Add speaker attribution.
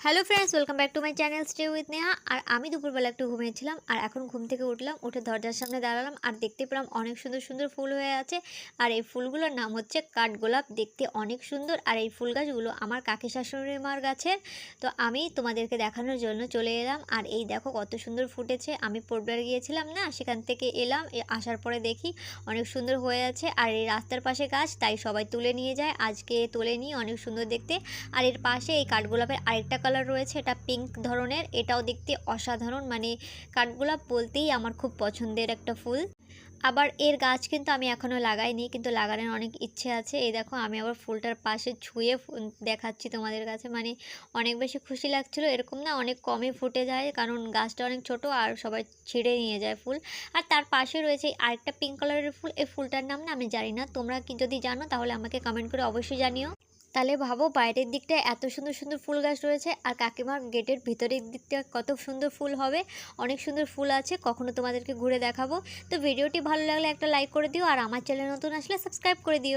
Speaker 1: Hello friends, welcome back to my channel stay with Neha. আর আমি দুপুরবেলা একটু ঘুমিয়েছিলাম আর এখন ঘুম থেকে উঠলাম, উঠে দরজার সামনে দাঁড়ালাম আর দেখতে পেলাম অনেক সুন্দর সুন্দর ফুল হয়ে আছে। আর এই ফুলগুলোর নাম হচ্ছে কাঠগোলাপ, দেখতে অনেক সুন্দর। আর এই ফুল গাছগুলো আমার কাকি শাশুড়ি মার গাছের। তো আমি তোমাদেরকে দেখানোর জন্য চলে এলাম। আর এই দেখো কত সুন্দর ফুটেছে। আমি পোড়বার গিয়েছিলাম না, সেখান থেকে এলাম, আসার পরে দেখি অনেক সুন্দর হয়ে আছে। আর এই রাস্তার পাশে গাছ, তাই সবাই তুলে নিয়ে যায়। আজকে তুলে নিয়ে অনেক সুন্দর দেখতে। আর এর পাশে এই কাঠগোলাপের আরেকটা কালার রয়েছে, এটা পিঙ্ক ধরনের, এটাও দেখতে অসাধারণ। মানে কাঠগোলাপ বলতেই আমার খুব পছন্দের একটা ফুল। আবার এর গাছ কিন্তু আমি এখনও লাগাইনি, কিন্তু লাগানোর অনেক ইচ্ছে আছে। এই দেখো আমি আবার ফুলটার পাশে ছুঁয়ে দেখাচ্ছি তোমাদের কাছে। মানে অনেক বেশি খুশি লাগছিল। এরকম না, অনেক কমই ফুটে যায় কারণ গাছটা অনেক ছোট আর সবাই ছিঁড়ে নিয়ে যায় ফুল। আর তার পাশে রয়েছে আরেকটা পিঙ্ক কালারের ফুল। এই ফুলটার নাম না আমি জানি না, তোমরা কি যদি জানো তাহলে আমাকে কমেন্ট করে অবশ্যই জানিও। তাহলে ভাবো বাইরের দিকটায় এত সুন্দর সুন্দর ফুল গাছ রয়েছে আর কাকিমার গেটের ভিতরের দিকটা কত সুন্দর ফুল হবে। অনেক সুন্দর ফুল আছে, কখনো তোমাদেরকে ঘুরে দেখাবো। তো ভিডিওটি ভালো লাগলে একটা লাইক করে দিও আর আমার চ্যানেল নতুন আসলে সাবস্ক্রাইব করে দিও।